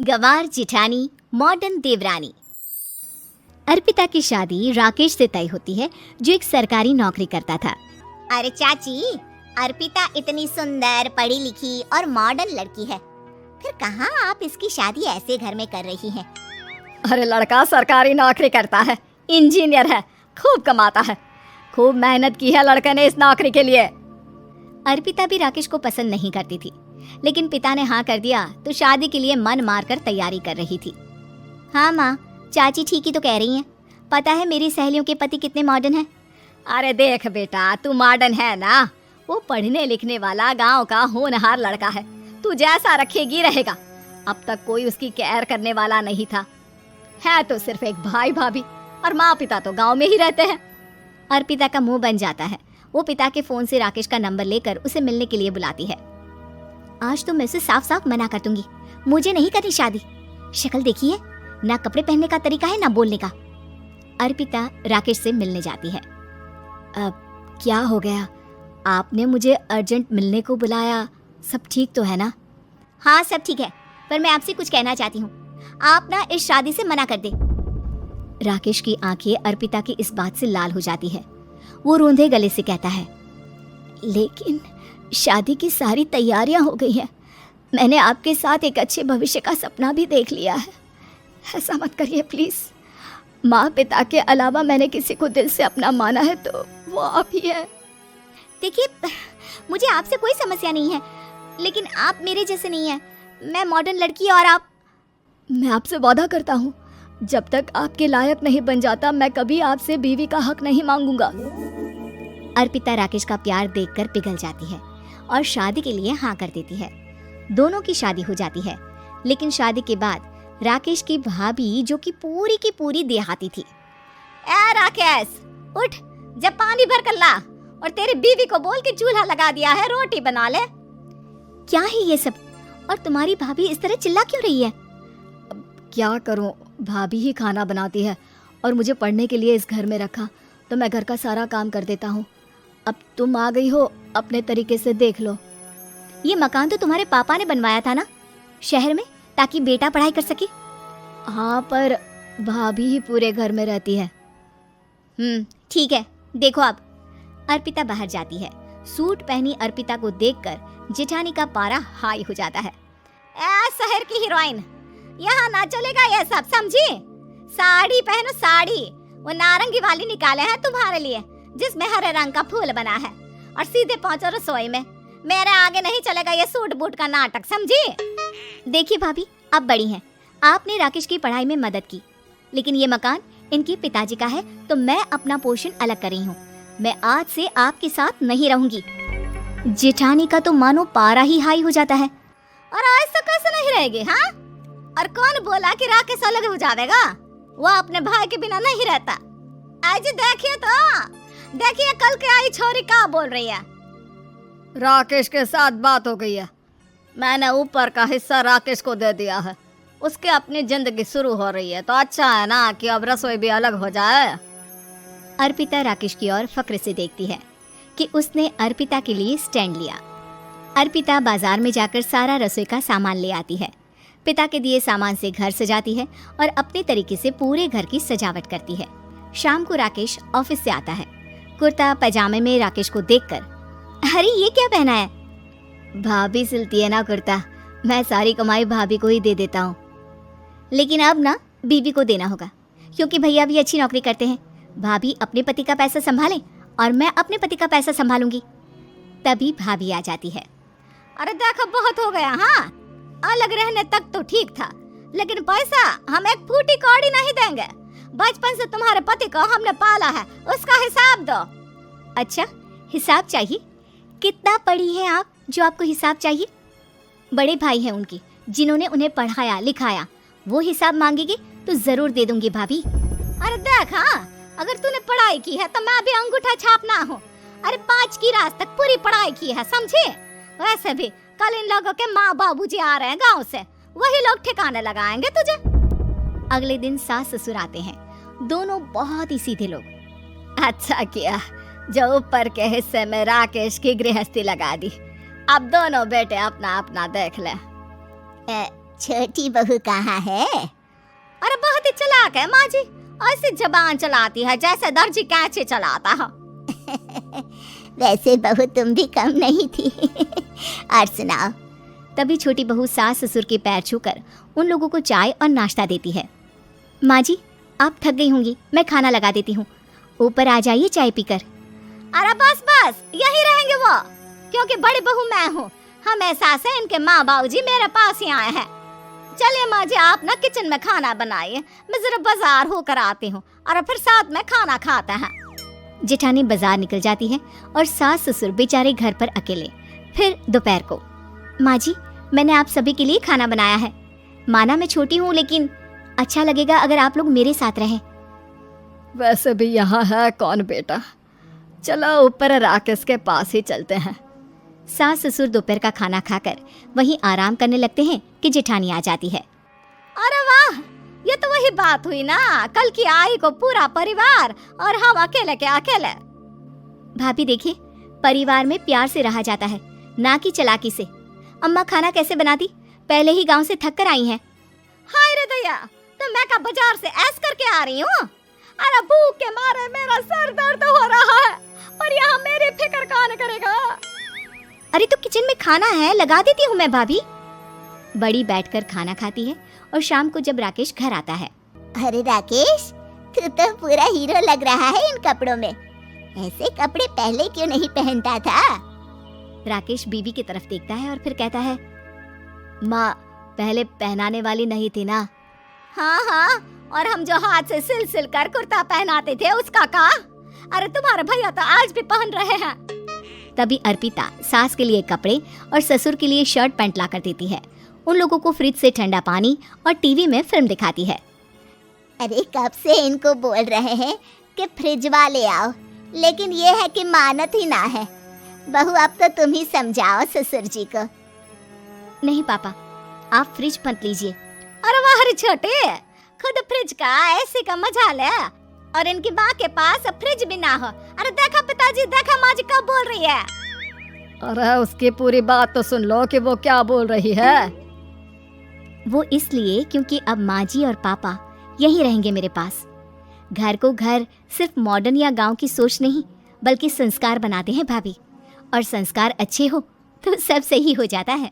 गवार जिठानी मॉडर्न देवरानी। अर्पिता की शादी राकेश से तय होती है, जो एक सरकारी नौकरी करता था। अरे चाची, अर्पिता इतनी सुंदर, पढ़ी लिखी और मॉडर्न लड़की है, फिर कहाँ आप इसकी शादी ऐसे घर में कर रही हैं? अरे लड़का सरकारी नौकरी करता है, इंजीनियर है, खूब कमाता है, खूब मेहनत की है लड़के ने इस नौकरी के लिए। अर्पिता भी राकेश को पसंद नहीं करती थी, लेकिन पिता ने हाँ कर दिया तो शादी के लिए मन मारकर तैयारी कर रही थी। हाँ माँ, चाची ठीक ही तो कह रही हैं। पता है मेरी सहेलियों के पति कितने मॉडर्न हैं। अरे देख बेटा, तू मॉडर्न है ना, वो पढ़ने लिखने वाला गांव का होनहार लड़का है, तू जैसा रखेगी रहेगा। अब तक कोई उसकी केयर करने वाला नहीं था, है तो सिर्फ एक भाई भाभी, और माँ पिता तो गांव में ही रहते हैं। अर्पिता का मुंह बन जाता है। वो पिता के फोन से राकेश का नंबर लेकर उसे मिलने के लिए बुलाती है। आज तो मैं उसे साफ साफ मना कर दूंगी, मुझे नहीं करनी शादी। शक्ल देखी है, ना कपड़े पहनने का तरीका है ना बोलने का। अर्पिता राकेश से मिलने जाती है। अब क्या हो गया, आपने मुझे अर्जेंट मिलने को बुलाया, सब ठीक तो है ना? हाँ सब ठीक है, पर मैं आपसे कुछ कहना चाहती हूँ। आप ना इस शादी से मना कर दे। राकेश की आंखें अर्पिता की इस बात से लाल हो जाती है। वो रोंदे गले से कहता है, लेकिन शादी की सारी तैयारियां हो गई हैं। मैंने आपके साथ एक अच्छे भविष्य का सपना भी देख लिया है। ऐसा मत करिए प्लीज। माँ पिता के अलावा मैंने किसी को दिल से अपना माना है तो वो आप ही है। देखिए, मुझे आपसे कोई समस्या नहीं है, लेकिन आप मेरे जैसे नहीं हैं। मैं मॉडर्न लड़की और आप। मैं आपसे वादा करता हूँ, जब तक आपके लायक नहीं बन जाता मैं कभी आपसे बीवी का हक नहीं मांगूंगा। अर्पिता राकेश का प्यार देखकर पिघल जाती है और शादी के लिए हाँ कर देती है। दोनों की शादी हो जाती है, लेकिन शादी के बाद राकेश की भाभी, जो कि पूरी देहाती थी। ए राकेश, उठ, जब पानी भर कर ला और तेरी बीवी को बोल के चूल्हा लगा दिया है, रोटी बना ले। क्या है ये सब? और तुम्हारी भाभी इस तरह चिल्ला क्यों रही है? क्या करूं, भाभी ही खाना बनाती है और मुझे पढ़ने के लिए इस घर में रखा, तो मैं घर का सारा काम कर देता हूँ। अब तुम आ गई हो, अपने तरीके से देख लो। ये मकान तो तुम्हारे पापा ने बनवाया था ना, शहर में, ताकि बेटा पढ़ाई कर सके। हाँ, पर भाभी ही पूरे घर में रहती है। ठीक है, देखो अब। अर्पिता बाहर जाती है। सूट पहनी अर्पिता को देखकर जेठानी का पारा हाई हो जाता है। ए शहर की हीरोइन, यहाँ ना चलेगा ये सब, समझी? साड़ी पहनो साड़ी। वो नारंगी वाली निकाले हैं तुम्हारे लिए, जिसमें हरे रंग का फूल बना है, और सीधे पहुंचो रसोई में। मेरे आगे नहीं चलेगा ये सूट बूट का नाटक, समझी? देखिए भाभी, आप बड़ी हैं, आपने राकेश की पढ़ाई में मदद की, लेकिन ये मकान इनके पिताजी का है, तो मैं अपना पोर्शन अलग कर रही हूँ। मैं आज से आपके साथ नहीं रहूंगी। जेठानी का तो मानो पारा ही हाई हो जाता है। और ऐसा कैसे नहीं रहेगी? हाँ, और कौन बोला कि राकेश अलग हो जाएगा? वो अपने भाई के बिना नहीं रहता। आज देखिए तो, देखिए कल के आई छोरी क्या बोल रही है। राकेश के साथ बात हो गई है, मैंने ऊपर का हिस्सा राकेश को दे दिया है। उसके अपनी जिंदगी शुरू हो रही है, तो अच्छा है ना कि अब रसोई भी अलग हो जाए। अर्पिता राकेश की ओर फक्र से देखती है कि उसने अर्पिता के लिए स्टैंड लिया। अर्पिता बाजार में जाकर सारा रसोई का सामान ले आती है। पिता के दिए सामान से घर सजाती है और अपने तरीके से पूरे घर की सजावट करती है। शाम को राकेश ऑफिस से आता है। कुर्ता पैजामे में राकेश को देखकर, अरे ये क्या पहना है? भाभी सिलती है ना कुर्ता, मैं सारी कमाई भाभी को ही दे देता हूँ। लेकिन अब ना बीवी को देना होगा, क्योंकि भैया भी अच्छी नौकरी करते हैं। भाभी अपने पति का पैसा संभाले और मैं अपने पति का पैसा संभालूंगी। तभी भाभी आ जाती है। अरे देखो, बहुत हो गया। हाँ, अलग रहने तक तो ठीक था, लेकिन पैसा हम एक फूटी कौड़ी नहीं देंगे। बचपन से तुम्हारे पति को हमने पाला है, उसका हिसाब दो। अच्छा, हिसाब चाहिए? कितना पढ़ी है आप जो आपको हिसाब चाहिए? बड़े भाई हैं उनकी, जिन्होंने उन्हें पढ़ाया लिखाया, वो हिसाब मांगेगी तो जरूर दे दूंगी भाभी। अरे देख, हाँ, अगर तूने पढ़ाई की है तो मैं भी अंगूठा छापना हूँ। अरे 5 की रात तक पूरी पढ़ाई की है, समझे? वैसे भी कल इन लोगों के माँ बाबूजी आ रहे हैं गांव से, वही लोग ठिकाने लगाएंगे तुझे। अगले दिन सास ससुर आते हैं, दोनों बहुत ही सीधे लोग। अच्छा किया जो ऊपर के हिस्से में राकेश की गृहस्थी लगा दी। अब दोनों बेटे अपना अपना देख ले। छोटी बहू कहाँ है? अरे बहुत ही चालाक है माँ जी, ऐसी जबान चलाती है जैसे दर्जी कैंची चलाता है। वैसे बहू तुम भी कम नहीं थी। और सुनाओ। तभी छोटी बहू सास ससुर के पैर छूकर उन लोगों को चाय और नाश्ता देती है। माँ जी, आप थक गई होंगी, मैं खाना लगा देती हूँ, ऊपर आ जाइए चाय पीकर। अरे बस बस, यही रहेंगे वो, क्योंकि बड़ी बहू मैं हूँ। हमेशा से इनके माँ बाबूजी मेरे पास ही आए हैं। चलिए माँ जी, आप ना किचन में खाना बनाइए, मैं जरा बाजार होकर आती हूँ और फिर साथ में खाना खाते हैं। जेठानी बाजार निकल जाती है और सास ससुर बेचारे घर पर अकेले। फिर दोपहर को, माँ जी, मैंने आप सभी के लिए खाना बनाया है। माना मैं छोटी हूँ, लेकिन अच्छा लगेगा अगर आप लोग मेरे साथ रहें। वैसे भी यहाँ है कौन बेटा, चलो ऊपर राकेश के पास ही चलते हैं। सास ससुर दोपहर का खाना खाकर वहीं आराम करने लगते हैं कि जेठानी आ जाती है। अरे वाह, ये तो वही बात हुई ना, कल की आई को पूरा परिवार और हम अकेले के अकेले। भाभी देखिए, परिवार में प्यार से रहा जाता है, ना कि चालाकी से। अम्मा खाना कैसे बनाती, पहले ही गांव से थक कर आई हैं। हाय रे दया, तो मैं का बाजार से ऐस करके आ रही हूँ। अरे भूख के मारे मेरा सर दर्द हो रहा है, और यहाँ मेरी फिक्र कौन करेगा। अरे तो किचन में खाना है, लगा देती हूँ मैं भाभी। बड़ी बैठकर खाना खाती है और शाम को जब राकेश घर आता है। अरे राकेश, तू तो पूरा हीरो लग रहा है इन कपड़ों में। ऐसे कपड़े पहले क्यों नहीं पहनता था? राकेश बीवी की तरफ देखता है और फिर कहता है, माँ पहले पहनाने वाली नहीं थी ना। हाँ हाँ, और हम जो हाथ से सिल सिल कर कुर्ता पहनाते थे उसका का? अरे तुम्हारे भैया तो आज भी पहन रहे हैं। तभी अर्पिता सास के लिए कपड़े और ससुर के लिए शर्ट पैंट ला कर देती है। उन लोगों को फ्रिज से ठंडा पानी और टीवी में फिल्म दिखाती है। अरे कब से इनको बोल रहे हैं कि फ्रिज वाले आओ, लेकिन ये है कि मानत ही ना है। बहू, अब तो तुम ही समझाओ ससुर जी को। नहीं पापा, आप फ्रिज मत लीजिए। अरे वाह रे छोटे, खुद फ्रिज का ऐसे का मजा ले, और इनकी माँ के पास फ्रिज भी ना हो। अरे देखा पिताजी, देखा माँ जी कब बोल रही है। अरे उसकी पूरी बात तो सुन लो कि वो क्या बोल रही है। वो इसलिए क्योंकि अब माँ जी और पापा यहीं रहेंगे मेरे पास। घर को घर सिर्फ मॉडर्न या गांव की सोच नहीं, बल्कि संस्कार बनाते हैं भाभी, और संस्कार अच्छे हो तो सब सही हो जाता है।